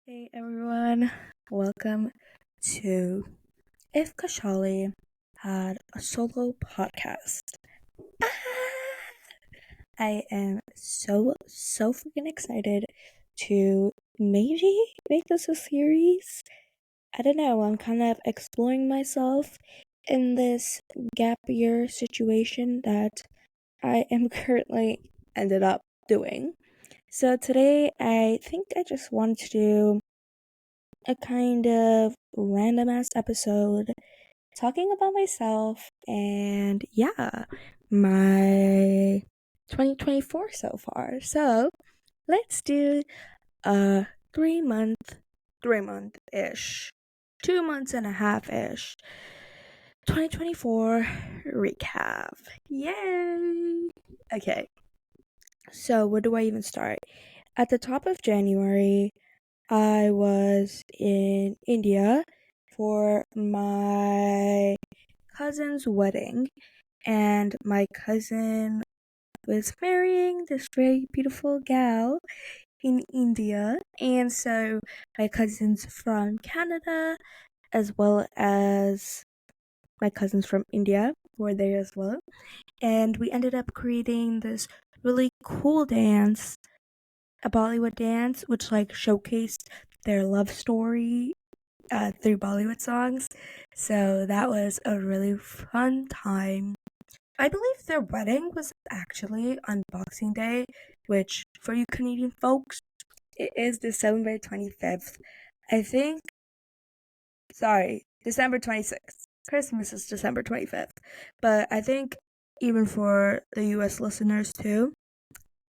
Hey everyone, welcome to If Kushali Had a Solo Podcast. Ah! I am so freaking excited to maybe make this a series. I don't know, I'm kind of exploring myself in this gap year situation that I am currently ended up doing. So today I think I just want to do a kind of random ass episode talking about myself and my 2024 so far. So let's do a 3 month ish, 2 months and a half ish 2024 recap. Yay! Okay, so where do I even start? At the top of January, I was in India for my cousin's wedding, and my cousin was marrying this very beautiful gal in India. And so my cousins from Canada, as well as my cousins from India, were there as well. And we ended up creating this really cool dance, a Bollywood dance, which showcased their love story through Bollywood songs. So that was a really fun time. I believe their wedding was actually on Boxing Day, which for you Canadian folks, it is December 25th. I think, sorry, December 26th. Christmas is December 25th. But I think even for the US listeners too,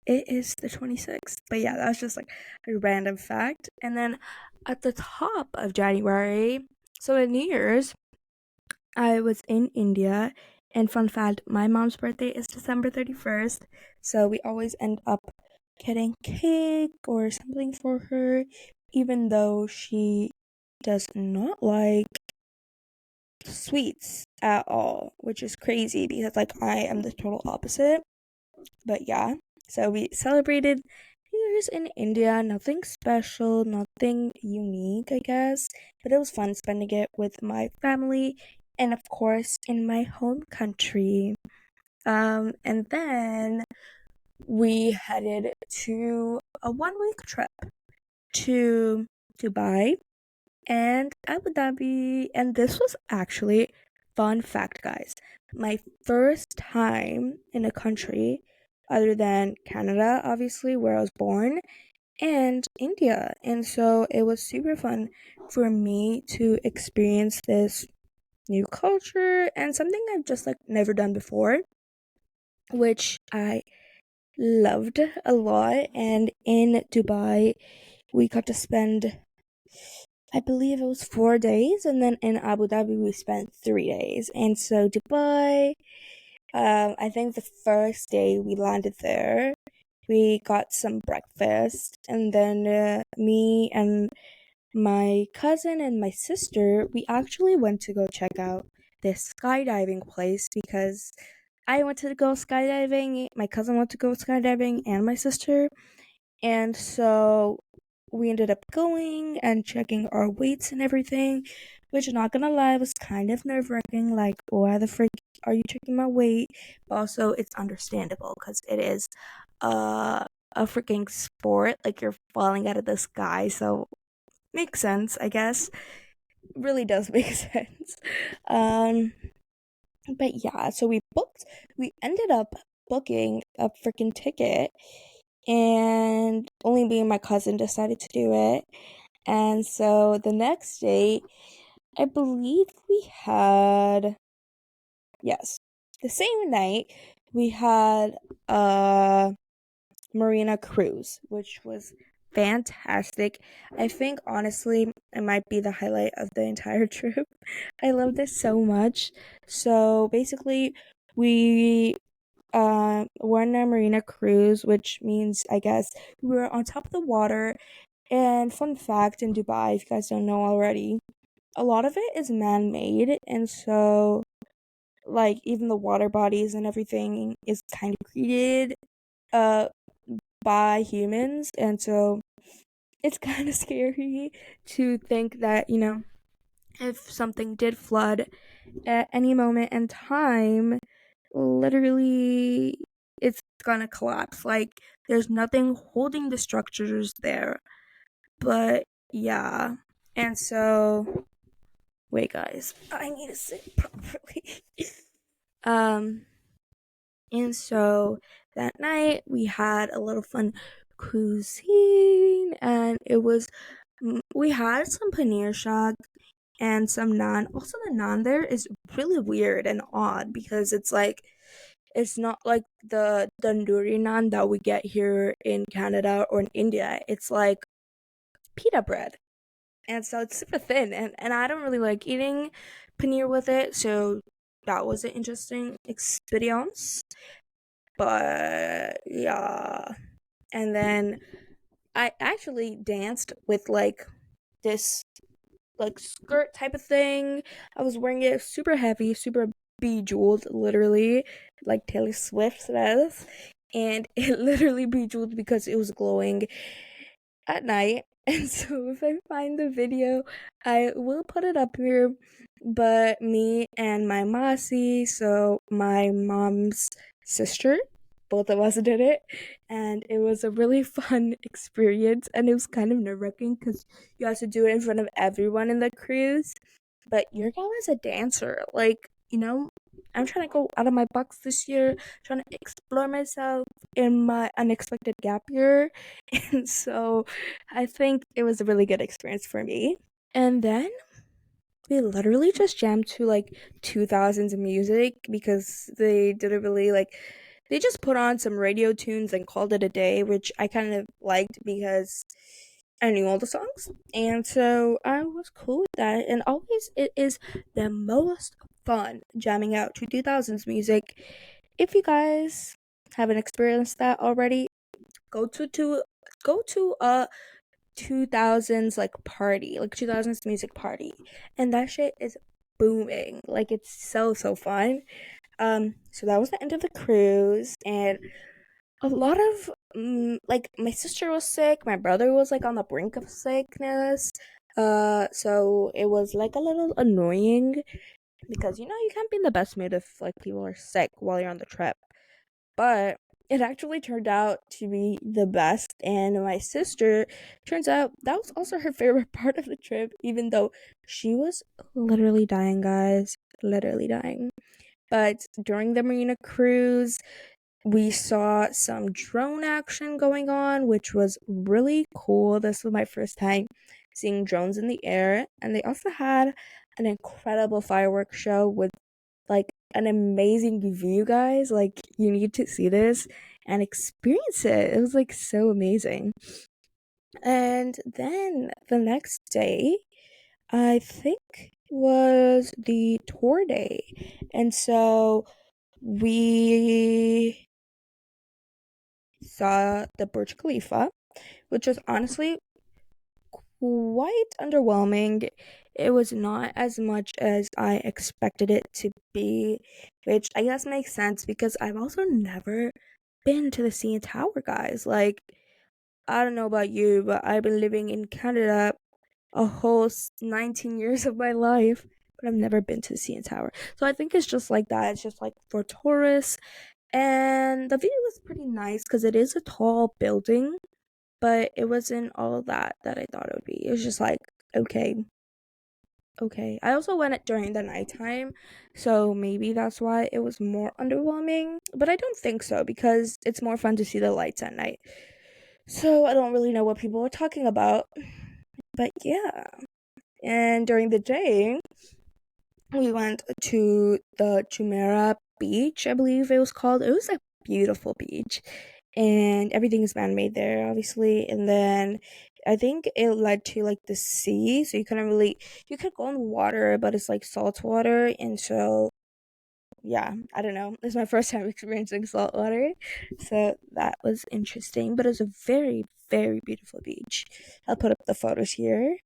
it is the 26th. But yeah, that's just like a random fact. And then at the top of January, so at New Year's, I was in India. And fun fact, my mom's birthday is December 31st. So we always end up getting cake or something for her, even though she does not like sweets at all, which is crazy because I am the total opposite. But yeah, so we celebrated New Year's in India. Nothing special, nothing unique, I guess. But it was fun spending it with my family and, of course, in my home country. And then we headed to a 1 week trip to Dubai and Abu Dhabi. And this was actually, fun fact, guys, my first time in a country other than Canada, obviously, where I was born, and India. And so it was super fun for me to experience this new culture and something I've just never done before, which I loved a lot. And in Dubai, we got to spend, I believe it was 4 days, and then in Abu Dhabi we spent 3 days. And so Dubai, I think the first day we landed there, we got some breakfast, and then me and my cousin and my sister, we actually went to go check out this skydiving place because I went to go skydiving, my cousin went to go skydiving, and my sister. And so we ended up going and checking our weights and everything, which, not gonna lie, was kind of nerve-wracking. Like, why the frick are you checking my weight? But also, it's understandable because it is a freaking sport. Like, you're falling out of the sky, so makes sense, I guess. Really does make sense. But yeah, so we ended up booking a freaking ticket, and only me and my cousin decided to do it. And so the next day, I believe we had, yes, the same night, we had a marina cruise, which was fantastic. I think, honestly, it might be the highlight of the entire trip. I love this so much. So basically, we were on a marina cruise, which means, I guess, we were on top of the water. And fun fact, in Dubai, if you guys don't know already, a lot of it is man-made, and so even the water bodies and everything is kind of created uh by humans. And so it's kind of scary to think that, if something did flood at any moment in time, literally it's gonna collapse. Like, there's nothing holding the structures there. But yeah. And so, wait, guys, I need to sit properly. um, and so that night we had a little fun cuisine, and we had some paneer shak and some naan. Also, the naan there is really weird and odd because it's not like the tandoori naan that we get here in Canada or in India. It's like pita bread. And so it's super thin, and I don't really like eating paneer with it, so that was an interesting experience. But yeah. And then I actually danced with like this like skirt type of thing. I was wearing it super heavy, super bejeweled, literally, like Taylor Swift says. And it literally bejeweled because it was glowing at night. And so if I find the video, I will put it up here. But me and my masi, so my mom's sister, both of us did it. And it was a really fun experience. And it was kind of nerve-wracking because you have to do it in front of everyone in the cruise. But your gal is a dancer. Like, I'm trying to go out of my box this year, trying to explore myself in my unexpected gap year. And so I think it was a really good experience for me. And then we literally just jammed to like 2000s music because they didn't really they just put on some radio tunes and called it a day, which I kind of liked because I knew all the songs. And so I was cool with that. And always it is the most fun jamming out to 2000s music. If you guys haven't experienced that already, go to a 2000s like party, like 2000s music party, and that shit is booming. Like, it's so fun. So that was the end of the cruise, and a lot of like, my sister was sick, my brother was like on the brink of sickness, so it was like a little annoying because you can't be in the best mood if like people are sick while you're on the trip. But it actually turned out to be the best, and my sister, turns out that was also her favorite part of the trip, even though she was literally dying, guys, literally dying. But during the marina cruise, we saw some drone action going on, which was really cool. This was my first time seeing drones in the air, and they also had an incredible fireworks show with like an amazing view, guys. Like, you need to see this and experience it. It was like so amazing. And then the next day, I think, was the tour day. And so we saw the Burj Khalifa, which was honestly quite underwhelming. It was not as much as I expected it to be, which I guess makes sense because I've also never been to the CN Tower, guys. Like, I don't know about you, but I've been living in Canada a whole 19 years of my life, but I've never been to the CN Tower. So I think it's just like that. It's just like for tourists. And the view was pretty nice because it is a tall building, but it wasn't all that I thought it would be. It was just like, okay, okay. I also went it during the nighttime, so maybe that's why it was more underwhelming. But I don't think so because it's more fun to see the lights at night. So I don't really know what people are talking about. But yeah. And during the day, we went to the Jumeirah beach, I believe it was called. It was a beautiful beach. And everything is man-made there, obviously. And then I think it led to like the sea, so you could go in the water, but it's like salt water. And so yeah, I don't know, it's my first time experiencing salt water, so that was interesting. But it was a very, very beautiful beach. I'll put up the photos here.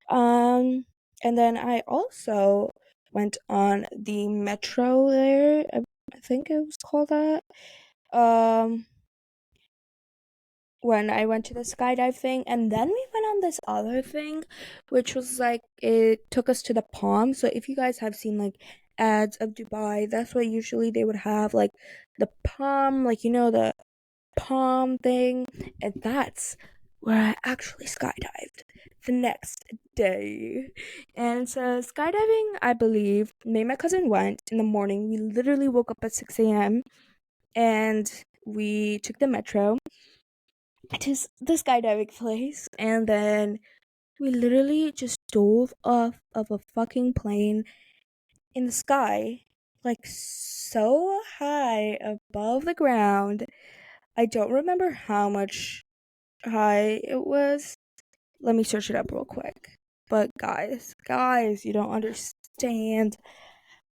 And then I also went on the metro there. I think it was called that. Um, when I went to the skydive thing, and then we went on this other thing, which was like, it took us to the Palm. So if you guys have seen like ads of Dubai, that's what usually they would have, like the Palm, like, you know, the Palm thing, and that's where I actually skydived the next day. And so skydiving, I believe, me and my cousin went in the morning. We literally woke up at 6 a.m. and we took the metro to the skydiving place, and then we literally just dove off of a fucking plane in the sky, like so high above the ground. I don't remember how much high it was. Let me search it up real quick. But guys, you don't understand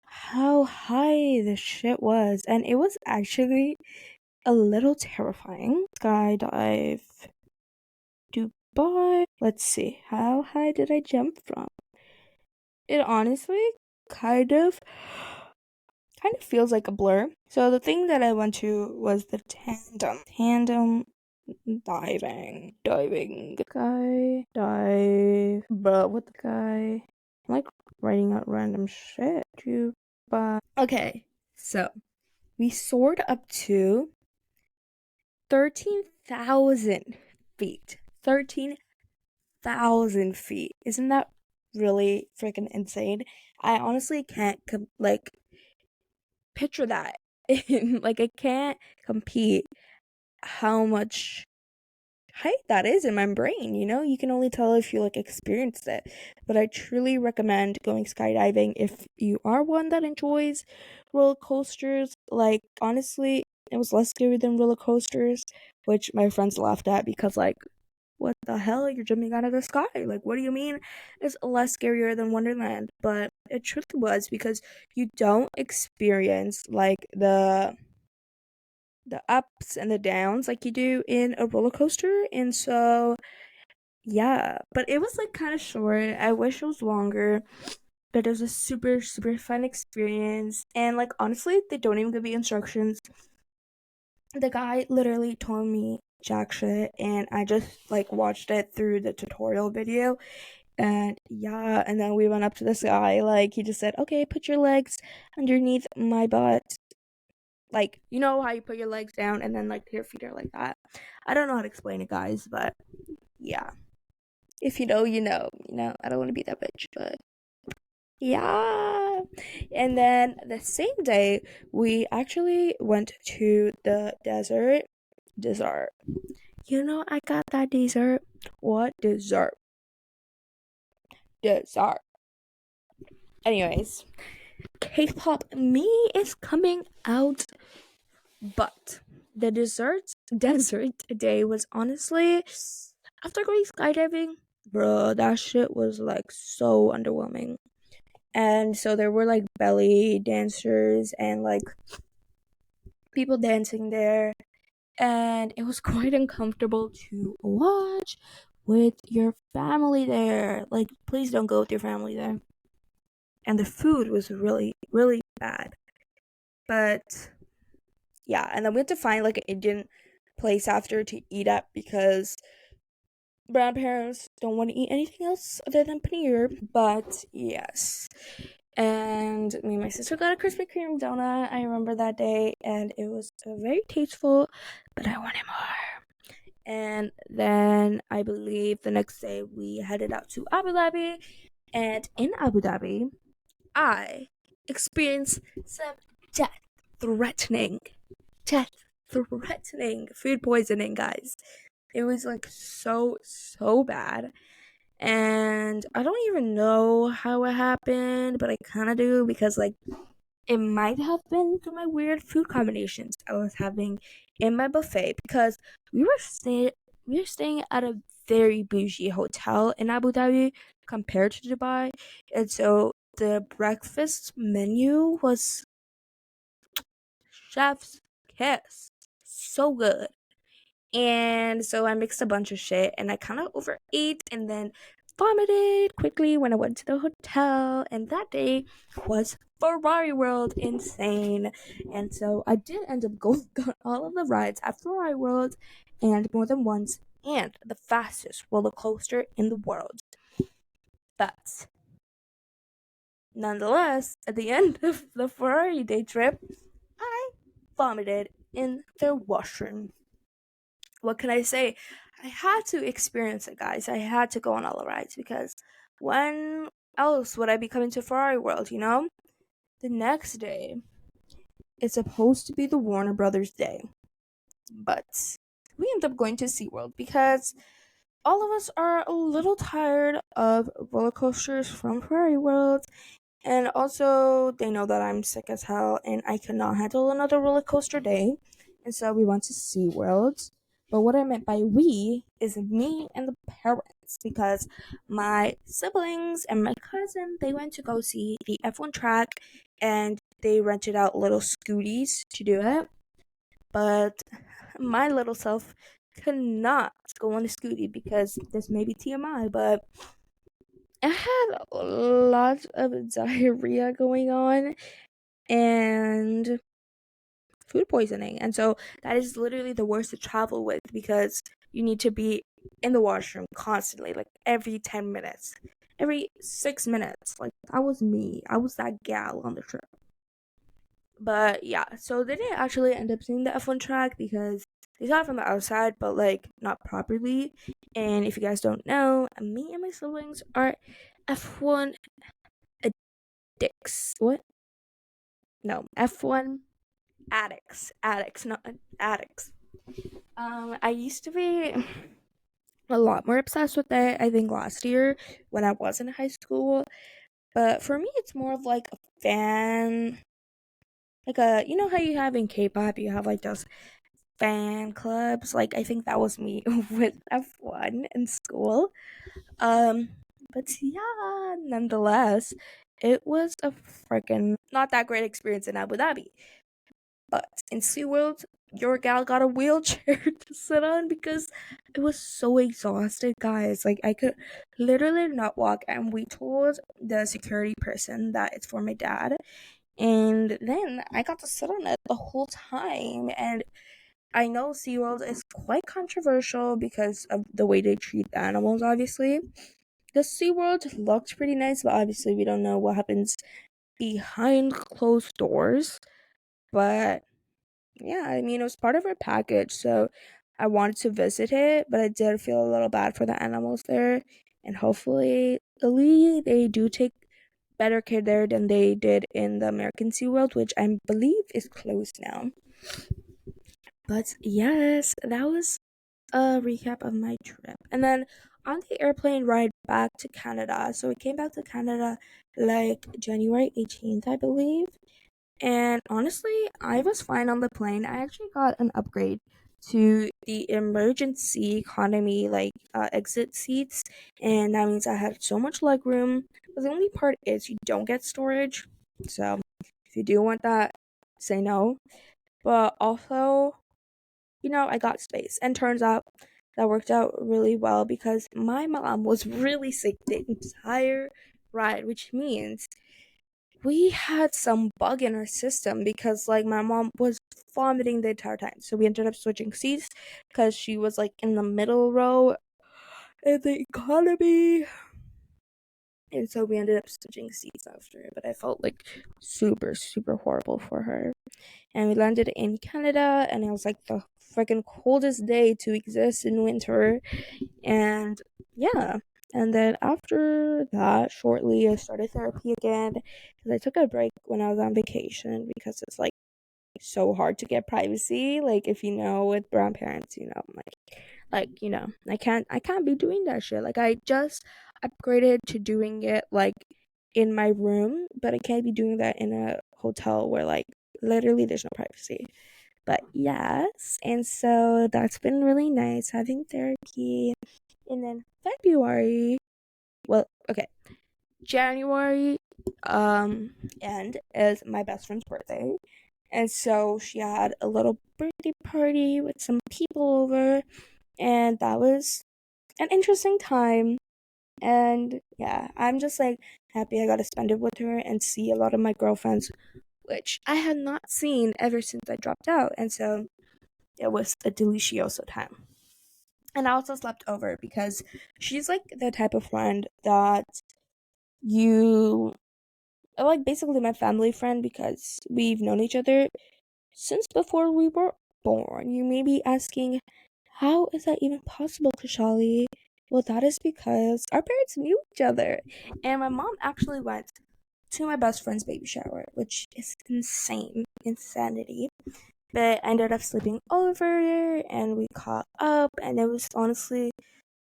how high this shit was. And it was actually a little terrifying. Skydive Dubai. Let's see. How high did I jump from? It honestly kind of feels like a blur. So the thing that I went to was the tandem diving, but what the guy, I'm like writing out random shit too, but okay, so we soared up to 13,000 feet. 13,000 feet. Isn't that really freaking insane? I honestly can't picture that. Like, I can't compete how much height that is in my brain, you know? You can only tell if you like experienced it. But I truly recommend going skydiving if you are one that enjoys roller coasters. Like, honestly, it was less scary than roller coasters, which my friends laughed at because, like, what the hell? You're jumping out of the sky. Like, what do you mean it's less scarier than Wonderland? But it truly was, because you don't experience like the ups and the downs like you do in a roller coaster. And so yeah, but it was like kind of short. I wish it was longer, but it was a super fun experience. And like, honestly, they don't even give me instructions. The guy literally told me jack shit, and I just like watched it through the tutorial video. And yeah, and then we went up to this guy, like he just said, okay, put your legs underneath my butt. Like, you know how you put your legs down and then like your feet are like that. I don't know how to explain it, guys, but yeah. If you know, you know. I don't want to be that bitch, but yeah. And then the same day, we actually went to the desert. You know, I got that dessert. What dessert? Anyways, K-pop me is coming out, but the desert day was honestly, after going skydiving, bro, that shit was like so underwhelming. And so there were like belly dancers and like people dancing there, and it was quite uncomfortable to watch with your family there. Like, please don't go with your family there. And the food was really bad. But yeah, and then we had to find like an Indian place after to eat at, because grandparents don't want to eat anything else other than paneer. But yes, and me and my sister got a Krispy Kreme donut. I remember that day, and it was very tasteful, but I wanted more. And then I believe the next day we headed out to Abu Dhabi, and in Abu Dhabi I experienced some threatening food poisoning, guys. It was like so bad. And I don't even know how it happened, but I kind of do, because like it might have been through my weird food combinations I was having in my buffet, because we were staying at a very bougie hotel in Abu Dhabi compared to Dubai. And so the breakfast menu was chef's kiss. So good. And so I mixed a bunch of shit, and I kind of overate and then vomited quickly when I went to the hotel. And that day was Ferrari World insane. And so I did end up going on all of the rides at Ferrari World. and more than once, and the fastest roller coaster in the world. But nonetheless, at the end of the Ferrari day trip, I vomited in their washroom. What can I say? I had to experience it, guys. I had to go on all the rides because when else would I be coming to Ferrari World, you know? The next day, it's supposed to be the Warner Brothers day, but we end up going to SeaWorld because all of us are a little tired of roller coasters from Ferrari World. And also, they know that I'm sick as hell and I cannot handle another roller coaster day. And so we went to SeaWorld. But what I meant by we is me and the parents, because my siblings and my cousin, they went to go see the F1 track and they rented out little scooties to do it. But my little self cannot go on a scooty because this may be TMI, but I had lots of diarrhea going on and food poisoning. And so that is literally the worst to travel with because you need to be in the washroom constantly, like every 10 minutes, every 6 minutes. Like, that was me. I was that gal on the trip. But yeah, so they didn't actually end up seeing the F1 track because they saw it from the outside, but like not properly. And if you guys don't know, me and my siblings are F1 addicts. What? No, F1 addicts, not addicts. I used to be a lot more obsessed with it, I think last year when I was in high school. But for me, it's more of like a fan, like you know how you have in K-pop, you have like those fan clubs. Like, I think that was me with F1 in school. Um, but yeah, nonetheless, it was a freaking not that great experience in Abu Dhabi. But in SeaWorld, your gal got a wheelchair to sit on because it was so exhausted, guys. Like, I could literally not walk. And we told the security person that it's for my dad. And then I got to sit on it the whole time. And I know SeaWorld is quite controversial because of the way they treat the animals, obviously. The SeaWorld looked pretty nice, but obviously we don't know what happens behind closed doors. But yeah, I mean, it was part of our package, so I wanted to visit it, but I did feel a little bad for the animals there. And hopefully, they do take better care there than they did in the American SeaWorld, which I believe is closed now. But yes, that was a recap of my trip. And then on the airplane ride back to Canada, so we came back to Canada like January 18th, I believe. And honestly, I was fine on the plane. I actually got an upgrade to the emergency economy, like exit seats, and that means I had so much leg room. But the only part is you don't get storage. So if you do want that, say no. But also, I got space. And turns out that worked out really well because my mom was really sick the entire ride, which means we had some bug in our system because like my mom was vomiting the entire time. So we ended up switching seats because she was like in the middle row in the economy. And so we ended up switching seats after, but I felt like super, super horrible for her. And we landed in Canada, and it was like the freaking coldest day to exist in winter. And yeah. And then after that, shortly, I started therapy again because I took a break when I was on vacation because it's like so hard to get privacy. Like, if you know, with grandparents, I can't be doing that shit. Like, I just upgraded to doing it like in my room, but I can't be doing that in a hotel where like literally there's no privacy. But yes, and so that's been really nice having therapy. And then February, well, okay, January, end is my best friend's birthday. And so she had a little birthday party with some people over, and that was an interesting time. And yeah, I'm just like happy I got to spend it with her and see a lot of my girlfriends, which I had not seen ever since I dropped out. And so it was a delicioso time. And I also slept over because she's like the type of friend that you like, basically my family friend, because we've known each other since before we were born. You may be asking, how is that even possible, Kushali? Well, that is because our parents knew each other. And my mom actually went to my best friend's baby shower, which is insanity. But I ended up sleeping over and we caught up, and it was honestly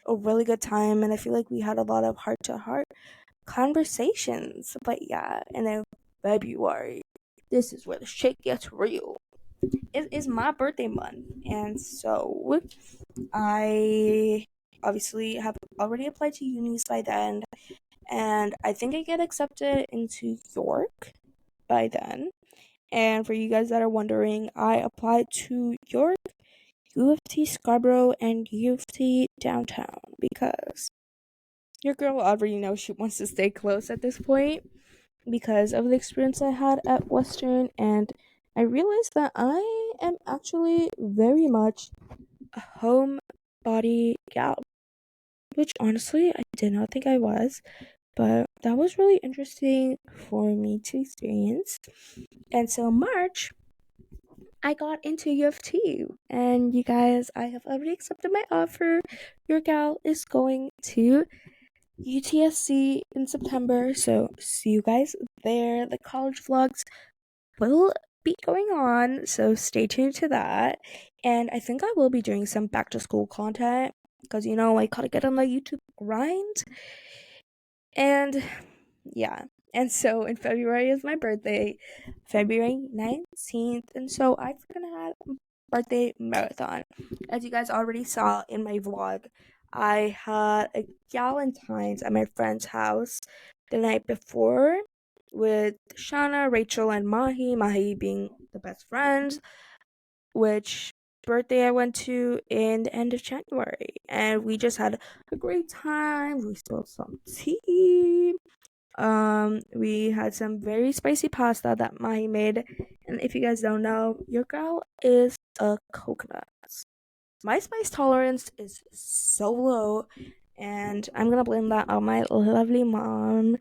a really good time. And I feel like we had a lot of heart to heart conversations. But yeah, and then February, this is where the shit gets real. It is my birthday month, and so I obviously have already applied to unis by then, and I think I get accepted into York by then. And for you guys that are wondering, I applied to York, U of T Scarborough, and U of T downtown because your girl already knows she wants to stay close at this point because of the experience I had at Western, and I realized that I am actually very much a homebody gal, which honestly I did not think I was, but that was really interesting for me to experience. And so March, I got into U of T, and you guys, I have already accepted my offer. Your gal is going to UTSC in September, so see you guys there. The college vlogs will be going on, so stay tuned to that. And I think I will be doing some back to school content because I gotta get on the YouTube grind. And yeah, and so in February is my birthday, February 19th, and so I'm gonna have a birthday marathon. As you guys already saw in my vlog, I had a Galentine's at my friend's house the night before with Shauna, Rachel, and Mahi being the best friends, which birthday I went to in the end of January. And we just had a great time. We spilled some tea. We had some very spicy pasta that Mahi made. And if you guys don't know, your girl is a coconut. My spice tolerance is so low, and I'm gonna blame that on my lovely mom,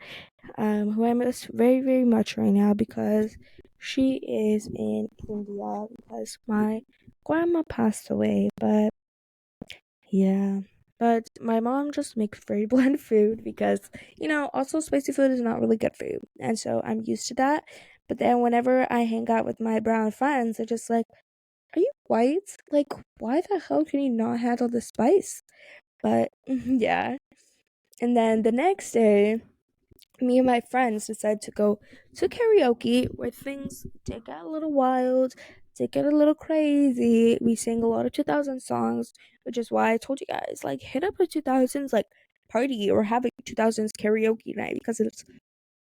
who I miss very, very much right now because she is in India because my grandma passed away. But yeah, but my mom just makes very bland food because, also spicy food is not really good food. And so I'm used to that. But then whenever I hang out with my brown friends, they're just like, are you white? Like, why the hell can you not handle the spice? But yeah. And then the next day, me and my friends decided to go to karaoke where things did get a little wild, did get a little crazy. We sang a lot of 2000 songs, which is why I told you guys, like, hit up a 2000s, like, party or have a 2000s karaoke night because it's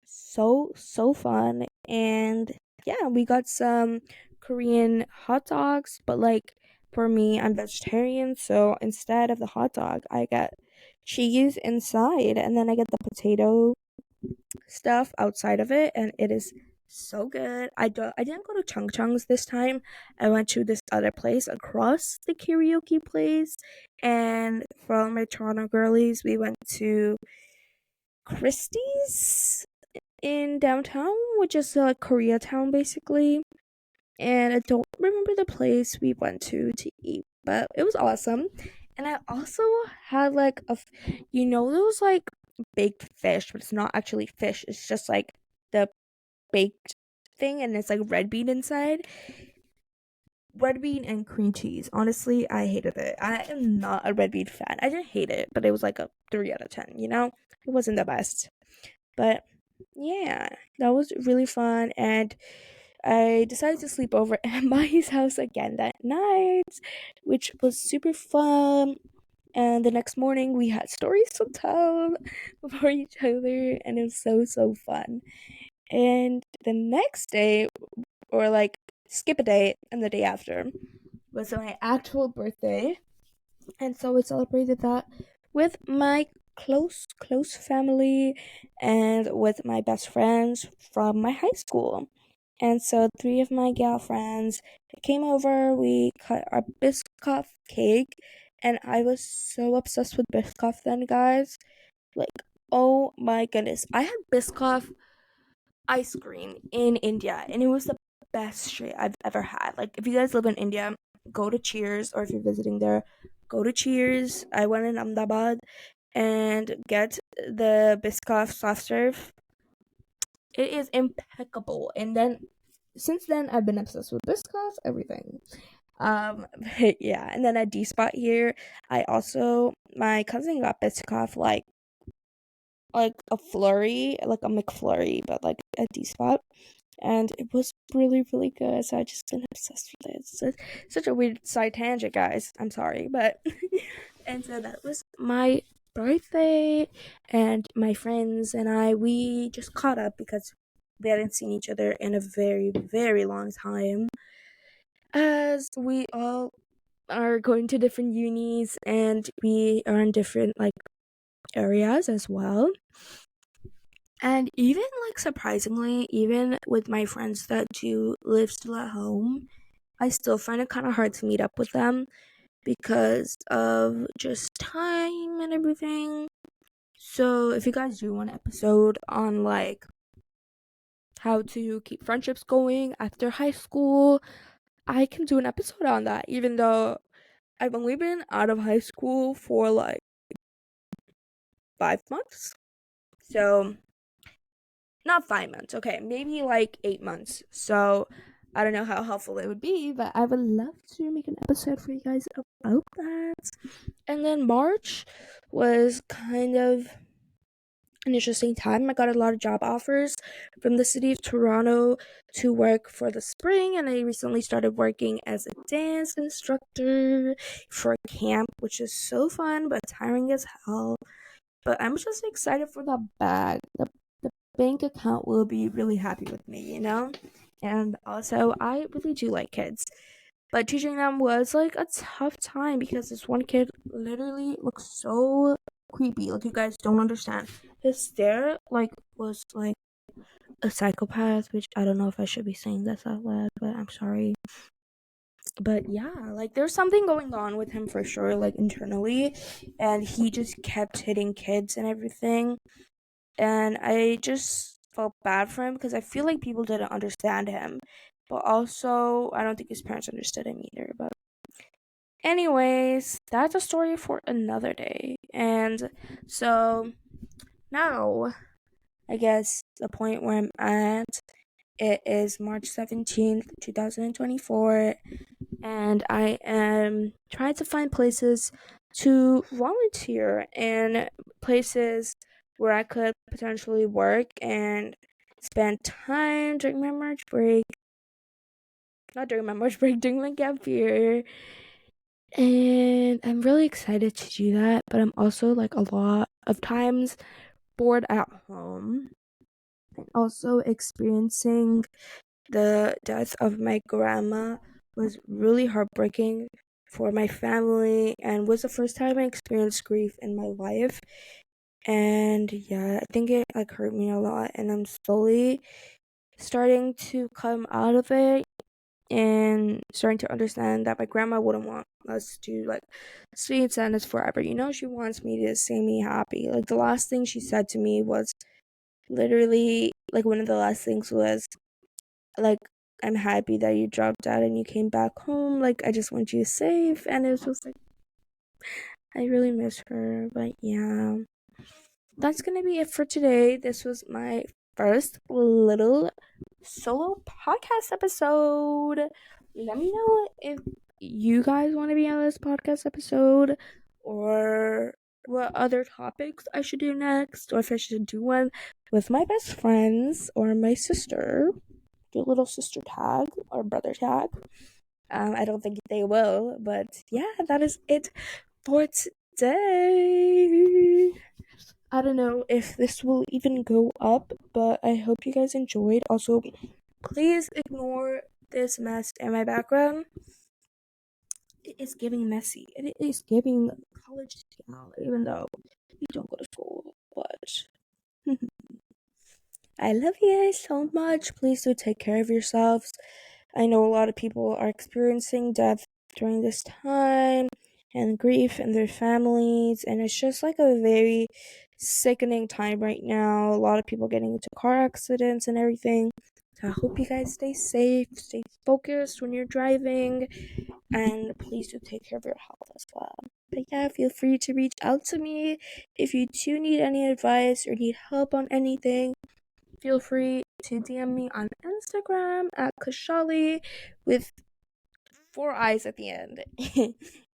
so fun. And yeah, we got some Korean hot dogs, but like, for me, I'm vegetarian, so instead of the hot dog, I get cheese inside, and then I get the potato stuff outside of it, and it is so good. I didn't go to Chung Chung's this time. I went to this other place across the karaoke place, and from my Toronto girlies, we went to Christie's in downtown, which is Koreatown basically. And I don't remember the place we went to eat, but it was awesome. And I also had like those like baked fish, but it's not actually fish. It's just like the baked thing, and it's like red bean inside. Red bean and cream cheese. Honestly, I hated it. I am not a red bean fan. I didn't hate it, but it was like a 3 out of 10, It wasn't the best. But yeah, that was really fun, and I decided to sleep over at Mahi's house again that night, which was super fun. And the next morning, we had stories to tell for each other, and it was so fun. And the next day, or like skip a day, and the day after, was my actual birthday. And so we celebrated that with my close family and with my best friends from my high school. And so 3 of my gal friends came over. We cut our Biscoff cake, and I was so obsessed with Biscoff then, guys. Like, oh my goodness. I had Biscoff ice cream in India, and it was the best shit I've ever had. Like, if you guys live in India, go to Cheers, or if you're visiting there, go to Cheers. I went in Ahmedabad and get the Biscoff soft serve. It is impeccable. And then since then, I've been obsessed with Biscoff, everything. But yeah, and then at D Spot here, my cousin got Biscoff like a flurry, like a McFlurry, but like a D Spot. And it was really, really good. So I just been obsessed with it. It's such a weird side tangent, guys. I'm sorry, but and so that was my birthday, and my friends and we just caught up because we hadn't seen each other in a very, very long time. As we all are going to different unis and we are in different like areas as well. And even like surprisingly, even with my friends that do live still at home, I still find it kind of hard to meet up with them because of just time and everything. So if you guys do want an episode on like how to keep friendships going after high school, I can do an episode on that, even though I've only been out of high school for like 5 months. So not 5 months, okay, maybe like 8 months. So I don't know how helpful it would be, but I would love to make an episode for you guys about that. And then March was kind of an interesting time. I got a lot of job offers from the city of Toronto to work for the spring, and I recently started working as a dance instructor for a camp, which is so fun but tiring as hell. But I'm just excited for the bag. The bank account will be really happy with me, you know? And also, I really do like kids. But teaching them was like a tough time because this one kid literally looks so creepy. Like, you guys don't understand. His stare was like a psychopath, which I don't know if I should be saying this out loud, but I'm sorry. But yeah, like there's something going on with him for sure, like internally, and he just kept hitting kids and everything. And I just felt bad for him because I feel like people didn't understand him. But also, I don't think his parents understood him either. But anyways, that's a story for another day. And so now, I guess the point where I'm at, it is March 17th, 2024, and I am trying to find places to volunteer and places where I could potentially work and spend time during my March break. Not during my March break, during my gap year. And I'm really excited to do that, but I'm also like a lot of times bored at home. And also experiencing the death of my grandma was really heartbreaking for my family and was the first time I experienced grief in my life. And yeah, I think it like hurt me a lot, and I'm slowly starting to come out of it and starting to understand that my grandma wouldn't want us to like stay in sadness forever. You know, she wants me to see me happy. Like the last thing she said to me was literally like one of the last things was like, I'm happy that you dropped out and you came back home. Like, I just want you safe. And it was just like, I really miss her. But yeah, that's gonna be it for today. This was my first little solo podcast episode. Let me know if you guys want to be on this podcast episode, or what other topics I should do next, or if I should do one with my best friends or my sister. Do a little sister tag or brother tag. I don't think they will, but yeah, that is it for today. I don't know if this will even go up, but I hope you guys enjoyed. Also, please ignore this mess in my background. It is giving messy. It is giving college town, even though you don't go to school. But I love you guys so much. Please do take care of yourselves. I know a lot of people are experiencing death during this time, and grief in their families, and it's just like a very sickening time right now. A lot of people getting into car accidents and everything. So I hope you guys stay safe, stay focused when you're driving, and please do take care of your health as well. But yeah, feel free to reach out to me if you do need any advice or need help on anything. Feel free to DM me on Instagram at kushali with 4 eyes at the end.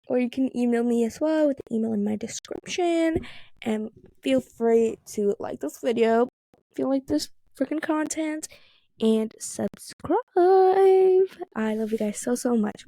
Or you can email me as well with the email in my description. And feel free to like this video if you like this freaking content, and subscribe. I love you guys so much.